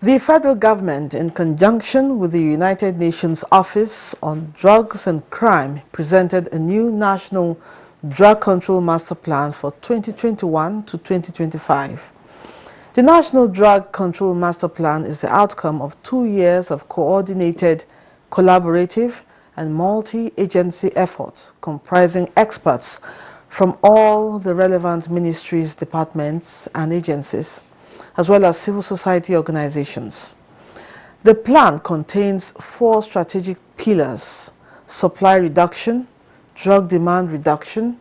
The federal government, in conjunction with the United Nations Office on Drugs and Crime, presented a new national drug control master plan for 2021 to 2025. The National Drug Control Master Plan is the outcome of 2 years of coordinated, collaborative, and multi-agency efforts comprising experts from all the relevant ministries, departments, and agencies, as well as civil society organizations. The plan contains 4 strategic pillars: supply reduction, drug demand reduction,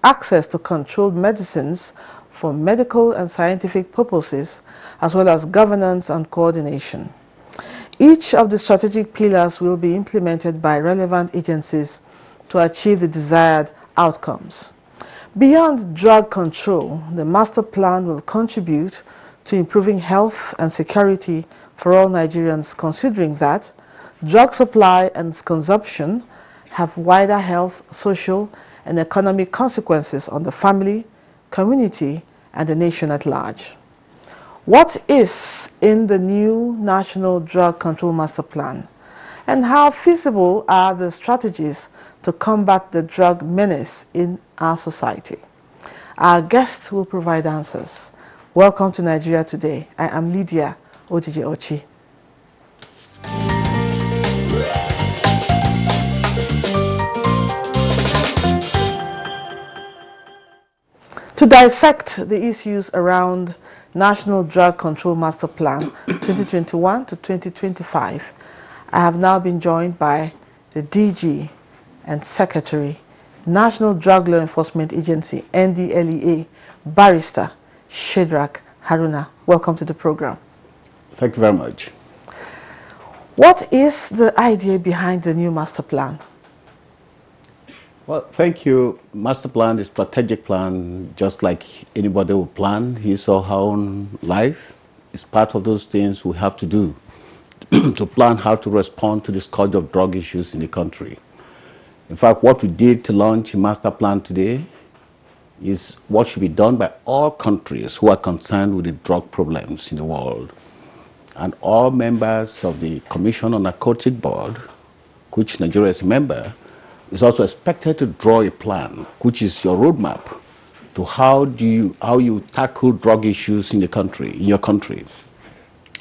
access to controlled medicines for medical and scientific purposes, as well as governance and coordination. Each of the strategic pillars will be implemented by relevant agencies to achieve the desired outcomes. Beyond drug control, the master plan will contribute to improving health and security for all Nigerians, considering that drug supply and consumption have wider health, social, and economic consequences on the family, community, and the nation at large. What is in the new National Drug Control Master Plan, and how feasible are the strategies to combat the drug menace in our society? Our guests will provide answers. Welcome to Nigeria Today. I am Lydia Ojiji Ochi. To dissect the issues around National Drug Control Master Plan 2021 to 2025, I have now been joined by the DG and Secretary, National Drug Law Enforcement Agency, NDLEA, Barrister Shadrach Haruna. Welcome to the program. Thank you very much. What is the idea behind the new master plan? Well, thank you. Master plan is strategic plan, just like anybody would plan his or her own life. It's part of those things we have to do to plan how to respond to the scourge of drug issues in the country. In fact, what we did to launch a master plan today is what should be done by all countries who are concerned with the drug problems in the world. And all members of the Commission on Narcotic Board, which Nigeria is a member, is also expected to draw a plan, which is your roadmap to how you tackle drug issues in your country.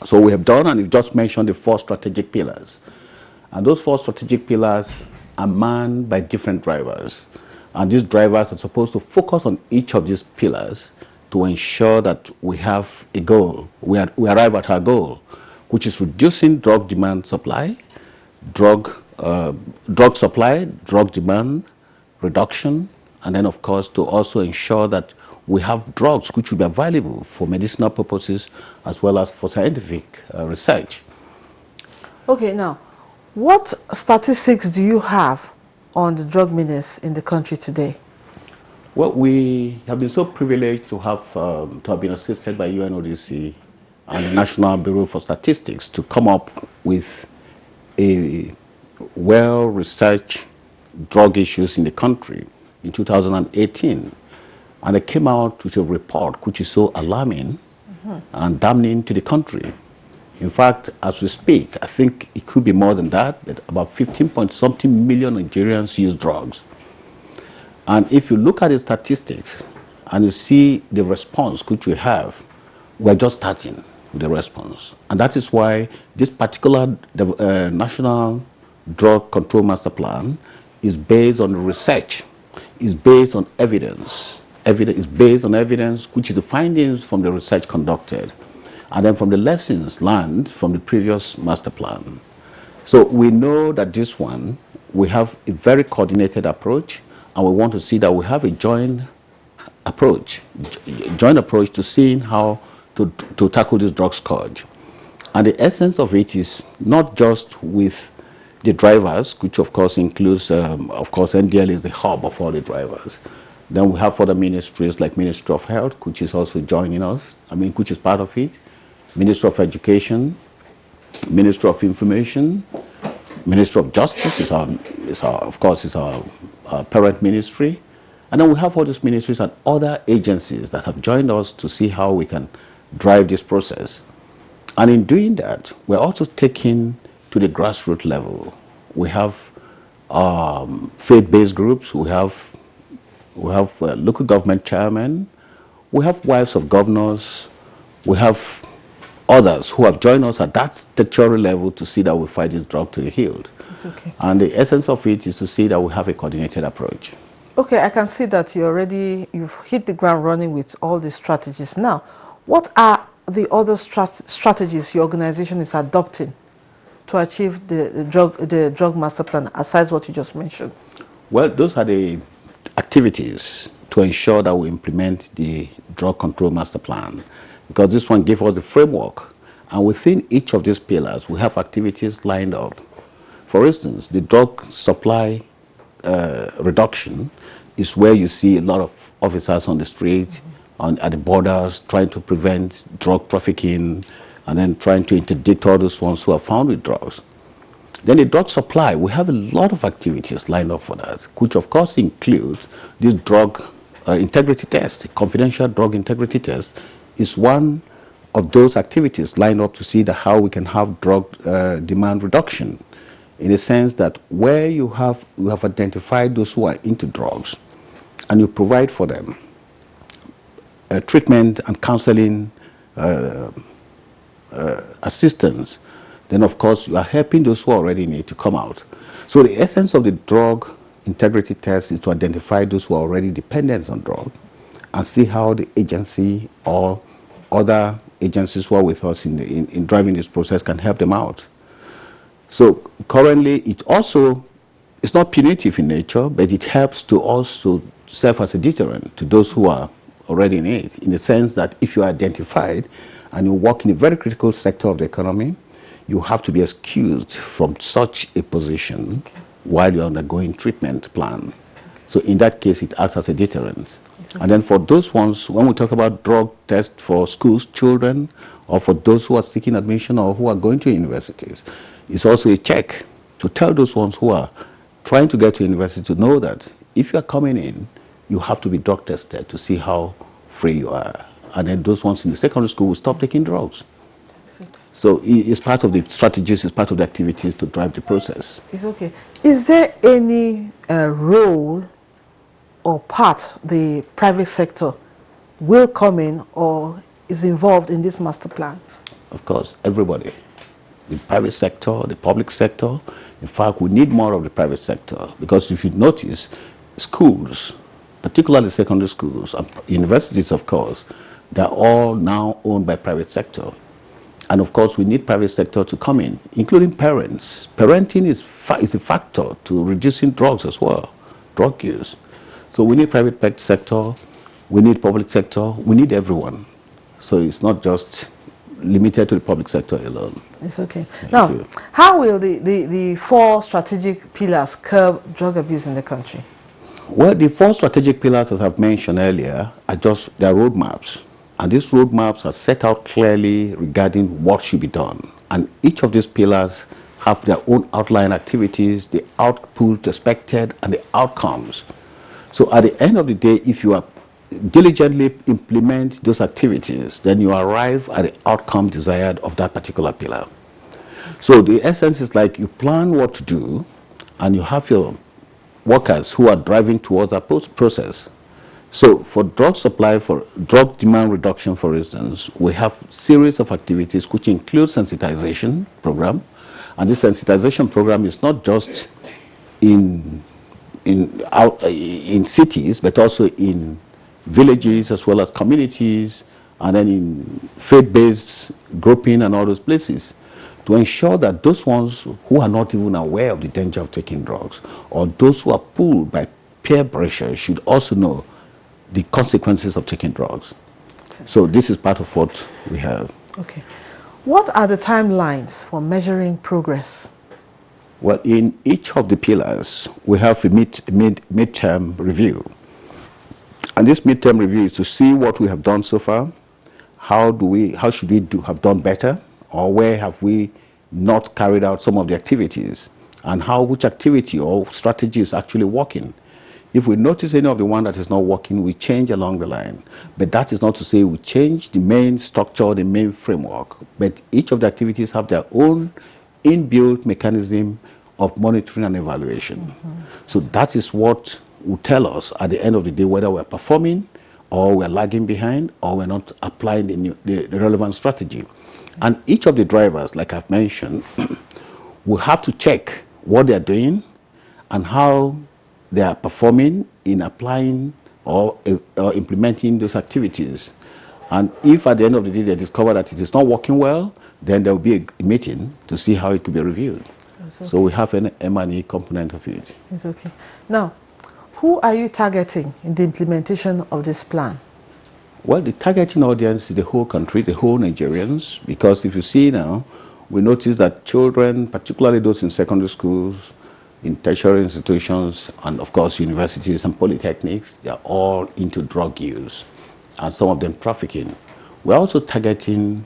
So we have done, and you've just mentioned the 4 strategic pillars. And those 4 strategic pillars are manned by different drivers. And these drivers are supposed to focus on each of these pillars to ensure that we have a goal, we arrive at our goal, which is reducing drug demand supply, drug supply, drug demand reduction, and then of course to also ensure that we have drugs which will be available for medicinal purposes as well as for scientific research. Okay, now, what statistics do you have on the drug menace in the country today? Well, we have been so privileged to have been assisted by UNODC and the National Bureau for Statistics to come up with a well-researched drug issues in the country in 2018. And they came out with a report which is so alarming and damning to the country. In fact, as we speak, I think it could be more than that about 15-point-something million Nigerians use drugs. And if you look at the statistics and you see the response which we have, we're just starting with the response. And that is why this particular National Drug Control Master Plan is based on research, is based on evidence. Is based on evidence, which is the findings from the research conducted, and then from the lessons learned from the previous master plan. So we know that this one, we have a very coordinated approach, and we want to see that we have a joint approach to seeing how to tackle this drug scourge. And the essence of it is not just with the drivers, which of course includes, of course, NDL is the hub of all the drivers. Then we have other ministries like Ministry of Health, which is also joining us, which is part of it. Ministry of Education, Ministry of Information, Ministry of Justice is our parent ministry. And then we have all these ministries and other agencies that have joined us to see how we can drive this process. And in doing that, we're also taking to the grassroots level. We have faith-based groups, we have local government chairmen, we have wives of governors, we have others who have joined us at that statutory level to see that we fight this drug to the hilt. It's okay. And the essence of it is to see that we have a coordinated approach. Okay, I can see that you've hit the ground running with all these strategies. Now, what are the other strategies your organization is adopting to achieve the drug master plan, aside what you just mentioned? Well, those are the activities to ensure that we implement the drug control master plan, because this one gave us the framework. And within each of these pillars, we have activities lined up. For instance, the drug supply reduction is where you see a lot of officers on the street, at the borders, trying to prevent drug trafficking, and then trying to interdict all those ones who are found with drugs. Then the drug supply, we have a lot of activities lined up for that, which of course includes this drug integrity test. Confidential drug integrity test is one of those activities lined up to see how we can have drug demand reduction, in the sense that where you have identified those who are into drugs and you provide for them treatment and counseling assistance, then of course you are helping those who already need to come out. So the essence of the drug integrity test is to identify those who are already dependent on drug and see how the agency or other agencies who are with us in driving this process can help them out. So currently it's not punitive in nature, but it helps to also serve as a deterrent to those who are already in it, in the sense that if you are identified and you work in a very critical sector of the economy, you have to be excused from such a position while you're undergoing treatment plan. So in that case, it acts as a deterrent. And then for those ones, when we talk about drug test for schools, children, or for those who are seeking admission or who are going to universities, it's also a check to tell those ones who are trying to get to university to know that if you are coming in, you have to be drug tested to see how free you are. And then those ones in the secondary school will stop taking drugs. So it's part of the strategies, it's part of the activities to drive the process. It's okay. Is there any role or part the private sector will come in or is involved in this master plan? Of course, everybody. The private sector, the public sector. In fact, we need more of the private sector, because if you notice, schools, particularly secondary schools and universities, of course, they're all now owned by private sector. And of course, we need private sector to come in, including parents. Parenting is a factor to reducing drugs as well, drug use. So we need private sector, we need public sector, we need everyone. So it's not just limited to the public sector alone. It's okay. Now, how will the 4 strategic pillars curb drug abuse in the country? Well, the 4 strategic pillars, as I've mentioned earlier, are just their roadmaps. And these roadmaps are set out clearly regarding what should be done. And each of these pillars have their own outline activities, the output expected, and the outcomes. So at the end of the day, if you are diligently implement those activities, then you arrive at the outcome desired of that particular pillar. So the essence is like you plan what to do, and you have your workers who are driving towards that process. So for drug supply, for drug demand reduction, for instance, we have series of activities which include sensitization program. And this sensitization program is not just in cities, but also in villages as well as communities, and then in faith-based grouping and all those places, to ensure that those ones who are not even aware of the danger of taking drugs, or those who are pulled by peer pressure, should also know the consequences of taking drugs. So this is part of what we have. Okay. What are the timelines for measuring progress? Well, in each of the pillars, we have a midterm review. And this midterm review is to see what we have done so far, how should we have done better, or where have we not carried out some of the activities, and which activity or strategy is actually working. If we notice any of the one that is not working, we change along the line. But that is not to say we change the main structure, the main framework. But each of the activities have their own inbuilt mechanism of monitoring and evaluation. So that is what will tell us at the end of the day whether we're performing or we're lagging behind or we're not applying the relevant strategy. And each of the drivers, like I've mentioned, will have to check what they're doing and how they are performing in applying or implementing those activities. And if at the end of the day they discover that it is not working well, then there will be a meeting to see how it could be reviewed. Okay. So we have an M&E component of it. It's okay. Now, who are you targeting in the implementation of this plan? Well, the targeting audience is the whole country, the whole Nigerians, because if you see now, we notice that children, particularly those in secondary schools, in tertiary institutions, and of course universities and polytechnics, they are all into drug use, and some of them trafficking. We're also targeting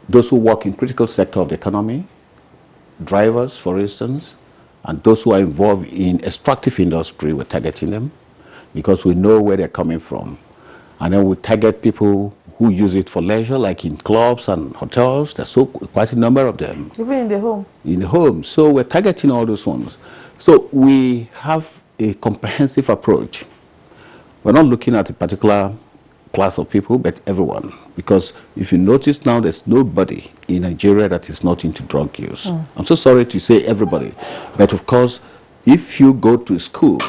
those who work in critical sector of the economy, drivers, for instance, and those who are involved in extractive industry. We're targeting them because we know where they're coming from. And then we target people who use it for leisure, like in clubs and hotels. There's quite a number of them. Even in the home? In the home. So we're targeting all those ones. So we have a comprehensive approach. We're not looking at a particular class of people, but everyone. Because if you notice now, there's nobody in Nigeria that is not into drug use. I'm so sorry to say everybody. But of course, if you go to a school,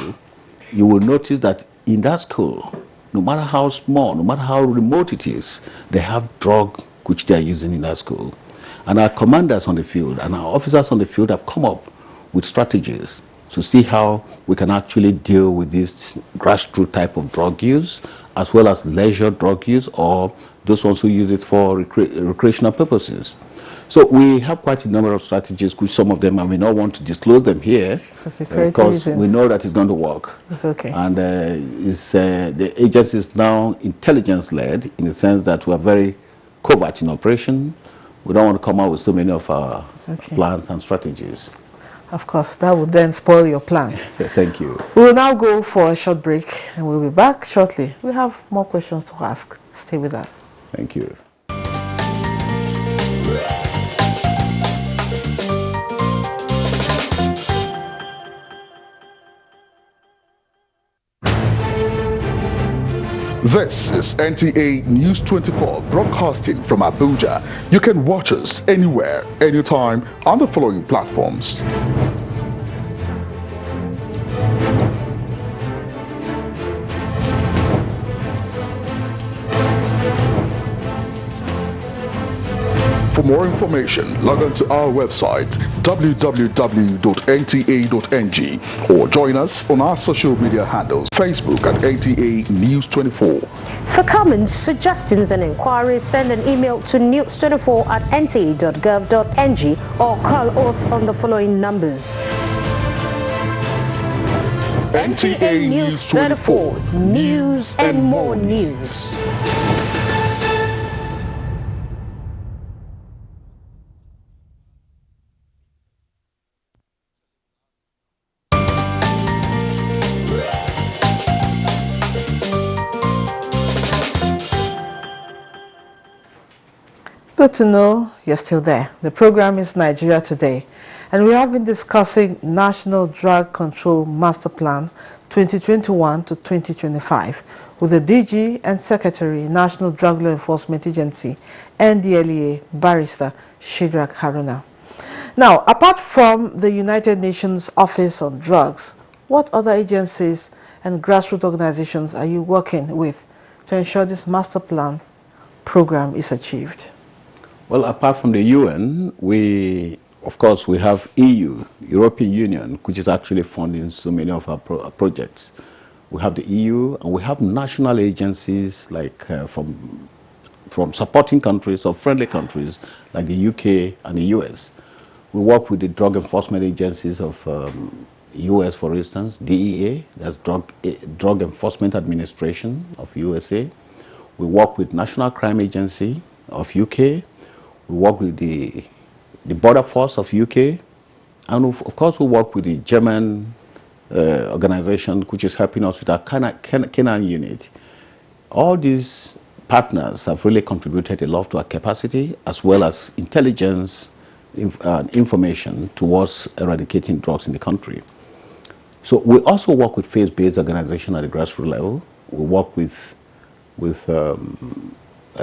you will notice that in that school, no matter how small, no matter how remote it is, they have drug which they are using in that school. And our commanders on the field and our officers on the field have come up with strategies to see how we can actually deal with this grassroots type of drug use, as well as leisure drug use, or those ones who use it for recreational purposes. So we have quite a number of strategies, which some of them I may not want to disclose them here, because we know that it's going to work. It's okay. And the agency is now intelligence-led in the sense that we are very covert in operation. We don't want to come out with so many of our plans and strategies. Of course, that would then spoil your plan. Thank you. We will now go for a short break and we'll be back shortly. We have more questions to ask. Stay with us. Thank you. This is NTA News 24 broadcasting from Abuja. You can watch us anywhere, anytime on the following platforms. For more information, log on to our website www.nta.ng or join us on our social media handles, Facebook at NTA News 24. For comments, suggestions and inquiries, send an email to news24@nta.gov.ng or call us on the following numbers. NTA News 24, news and more news. Good to know you're still there. The program is Nigeria Today, and we have been discussing National Drug Control Master Plan 2021 to 2025 with the DG and Secretary, National Drug Law Enforcement Agency, NDLEA, Barrister Shadrach Haruna. Now, apart from the United Nations Office on Drugs, what other agencies and grassroots organizations are you working with to ensure this master plan program is achieved? Well, apart from the UN, of course, we have EU, European Union, which is actually funding so many of our projects. We have the EU, and we have national agencies like from supporting countries or friendly countries like the UK and the US. We work with the drug enforcement agencies of US, for instance, DEA, that's Drug Enforcement Administration of USA. We work with National Crime Agency of UK. We work with the Border Force of UK, and of course we work with the German organization which is helping us with our Canaan unit. All these partners have really contributed a lot to our capacity as well as intelligence information towards eradicating drugs in the country. So we also work with faith-based organizations at the grassroots level. We work with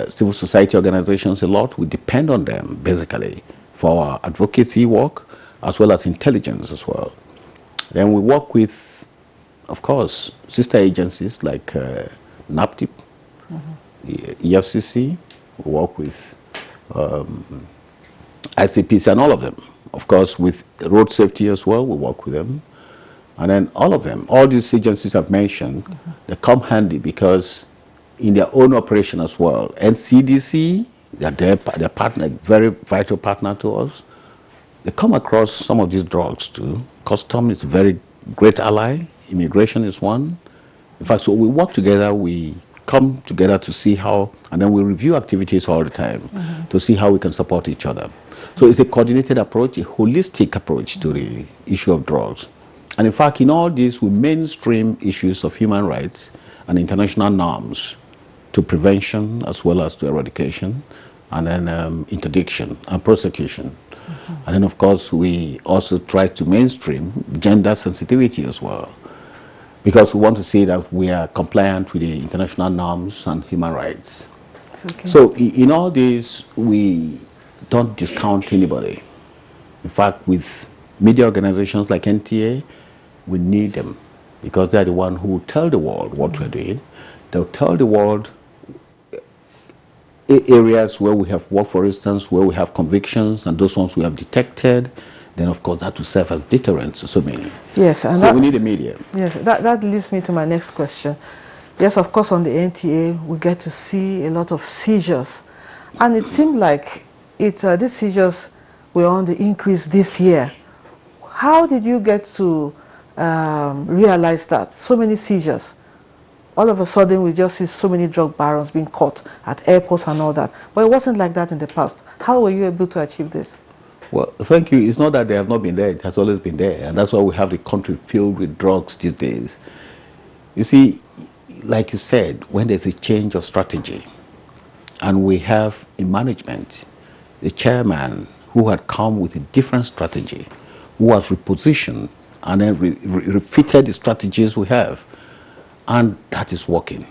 civil society organizations a lot. We depend on them basically for our advocacy work as well as intelligence as well. Then we work with, of course, sister agencies like NAPTIP, EFCC. We work with ICPC and all of them. Of course, with road safety as well, we work with them. And then all of them, all these agencies I've mentioned, they come handy because in their own operation as well. NCDC, they're partner, very vital partner to us. They come across some of these drugs too. Custom is a very great ally. Immigration is one. In fact, so we work together, we come together to see how, and then we review activities all the time to see how we can support each other. So it's a coordinated approach, a holistic approach to the issue of drugs. And in fact, in all this, we mainstream issues of human rights and international norms to prevention as well as to eradication, and then interdiction and prosecution. And then, of course, we also try to mainstream gender sensitivity as well, because we want to see that we are compliant with the international norms and human rights. Okay. So in all this, we don't discount anybody. In fact, with media organizations like NTA, we need them because they're the one who will tell the world what we're doing. They'll tell the world areas where we have worked, for instance, where we have convictions, and those ones we have detected. Then, of course, that will serve as deterrence to so many. Yes, and so we need a media. Yes, that leads me to my next question. Yes, of course, on the NTA, we get to see a lot of seizures. And it seemed like these seizures were on the increase this year. How did you get to realize that? So many seizures. All of a sudden, we just see so many drug barons being caught at airports and all that. But it wasn't like that in the past. How were you able to achieve this? Well, thank you. It's not that they have not been there. It has always been there. And that's why we have the country filled with drugs these days. You see, like you said, when there's a change of strategy, and we have in management, the chairman who had come with a different strategy, who has repositioned and then refitted the strategies we have, and that is working.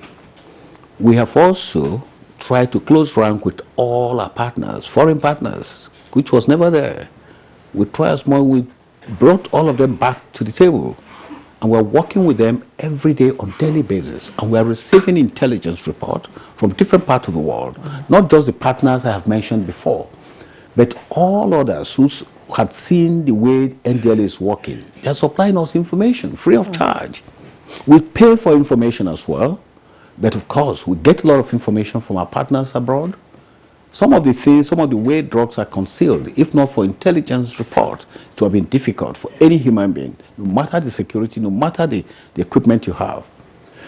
We have also tried to close rank with all our partners, foreign partners, which was never there. We tried as much, we brought all of them back to the table, and we're working with them every day on a daily basis, and we're receiving intelligence report from different parts of the world, not just the partners I have mentioned before, but all others who had seen the way NDL is working. They're supplying us information free of charge. We pay for information as well, but of course, we get a lot of information from our partners abroad. Some of the things, some of the way drugs are concealed, if not for intelligence report, it would have been difficult for any human being, no matter the security, no matter the equipment you have.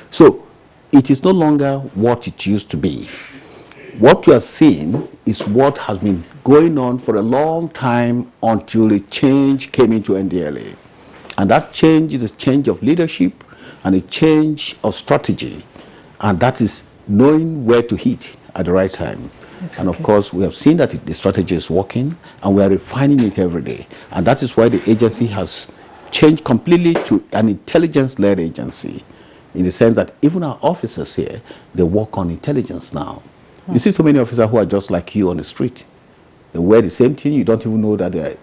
So it is no longer what it used to be. What you are seeing is what has been going on for a long time until a change came into NDLA. And that change is a change of leadership and a change of strategy. And that is knowing where to hit at the right time. And of course, we have seen that the strategy is working, and we are refining it every day. And that is why the agency has changed completely to an intelligence-led agency, in the sense that even our officers here, they work on intelligence now. You see so many officers who are just like you on the street. They wear the same thing. You don't even know that they're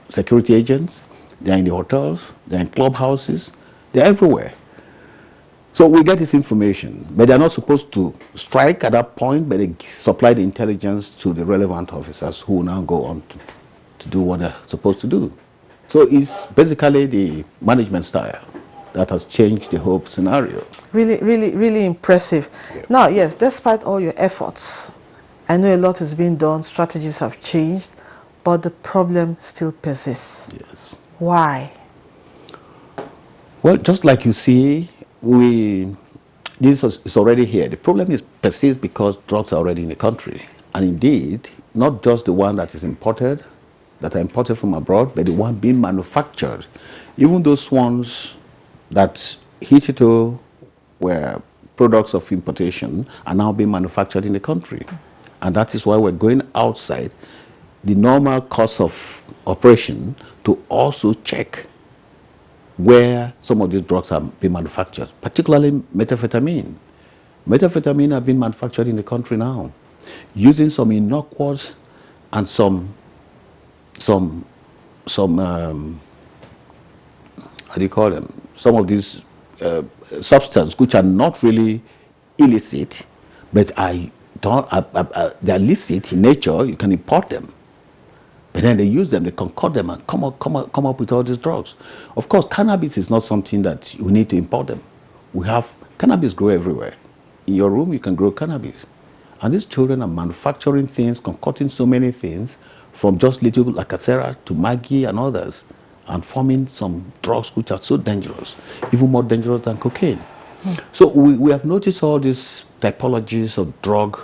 security agents. They're in the hotels. They're in clubhouses. They're everywhere. So we get this information, but they're not supposed to strike at that point, but they supply the intelligence to the relevant officers who will now go on to do what they're supposed to do. So it's basically the management style that has changed the whole scenario. Really, really, really impressive. Yeah. Now, yes, despite all your efforts, I know a lot is being done, strategies have changed, but the problem still persists. Yes. Why? Well, just like you see, this is already here. The problem persists because drugs are already in the country. And indeed, not just the one that is imported, that are imported from abroad, but the one being manufactured. Even those ones that hitherto were products of importation are now being manufactured in the country. And that is why we're going outside the normal course of operation to also check where some of these drugs are being manufactured, particularly methamphetamine. Methamphetamine have been manufactured in the country now, using some innocuous and some how do you call them? Some of these substances which are not really illicit, but they're illicit in nature. You can import them, but then they use them, they concoct them, and come up with all these drugs. Of course, cannabis is not something that you need to import them. We have cannabis grow everywhere. In your room, you can grow cannabis, and these children are manufacturing things, concocting so many things, from just little lacacera to Maggi and others, and forming some drugs which are so dangerous, even more dangerous than cocaine. So we have noticed all these typologies of drug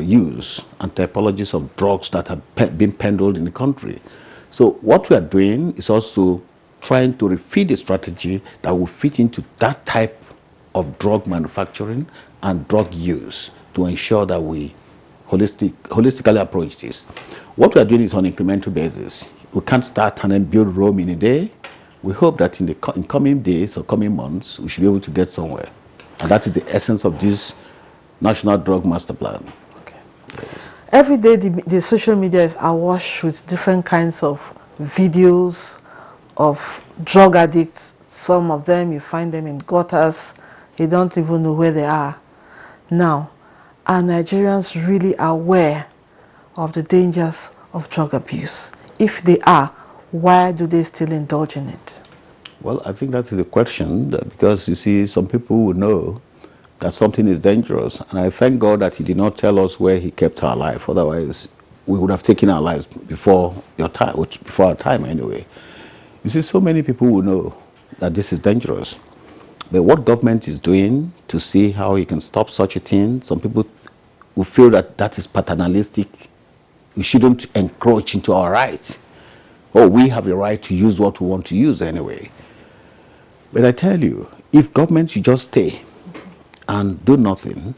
use and typologies of drugs that have been peddled in the country. So what we are doing is also trying to refeed a strategy that will fit into that type of drug manufacturing and drug use to ensure that we holistically approach this. What we are doing is on an incremental basis. We can't start and then build Rome in a day. We hope that in the coming days or coming months, we should be able to get somewhere. And that is the essence of this National Drug Master Plan. Okay. Yes. Every day, the social media is awash with different kinds of videos of drug addicts. Some of them, you find them in gutters. You don't even know where they are. Now, are Nigerians really aware of the dangers of drug abuse? If they are, why do they still indulge in it? Well, I think that is the question, because you see, some people will know that something is dangerous, and I thank God that He did not tell us where He kept our life. Otherwise, we would have taken our lives before our time anyway. You see, so many people will know that this is dangerous. But what government is doing to see how he can stop such a thing, some people will feel that that is paternalistic. We shouldn't encroach into our rights. Oh, we have the right to use what we want to use anyway. But I tell you, if government should just stay and do nothing,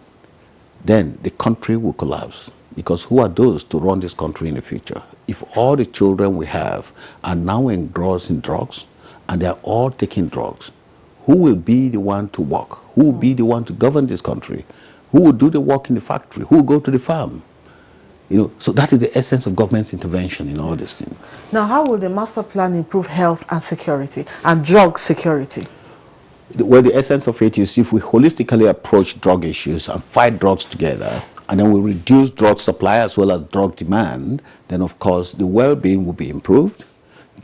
then the country will collapse. Because who are those to run this country in the future? If all the children we have are now engrossed in drugs, and they are all taking drugs, who will be the one to work? Who will be the one to govern this country? Who will do the work in the factory? Who will go to the farm? You know, so that is the essence of government's intervention in all this thing. Now, how will the master plan improve health and security and drug security? Well, the essence of it is if we holistically approach drug issues and fight drugs together, and then we reduce drug supply as well as drug demand, then of course the well-being will be improved,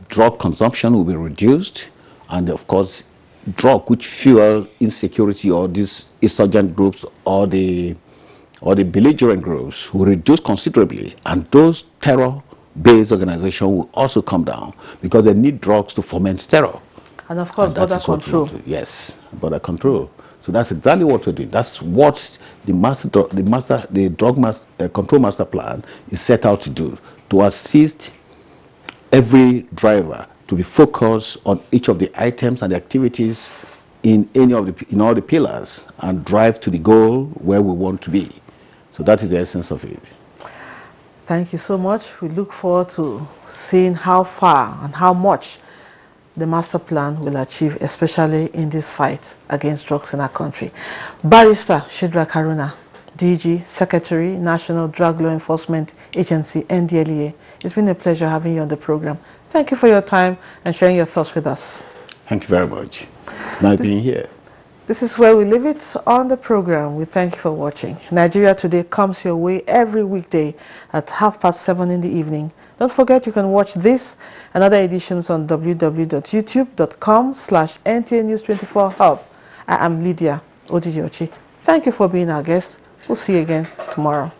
drug consumption will be reduced, and of course drug which fuel insecurity or these insurgent groups or the belligerent groups will reduce considerably, and those terror-based organizations will also come down because they need drugs to foment terror. And of course, border control. Yes, border control. So that's exactly what we're doing. That's what the drug control master plan is set out to do, to assist every driver to be focused on each of the items and the activities in all the pillars and drive to the goal where we want to be. So that is the essence of it. Thank you so much. We look forward to seeing how far and how much the master plan will achieve, especially in this fight against drugs in our country. Barrister Shadrack Haruna, DG, Secretary, National Drug Law Enforcement Agency, NDLEA. It's been a pleasure having you on the program. Thank you for your time and sharing your thoughts with us. Thank you very much. Nice being here. This is where we leave it on the program. We thank you for watching. Nigeria Today comes your way every weekday at 7:30 in the evening. Don't forget you can watch this and other editions on www.youtube.com/NTA News 24 Hub. I am Lydia Odidiochi. Thank you for being our guest. We'll see you again tomorrow.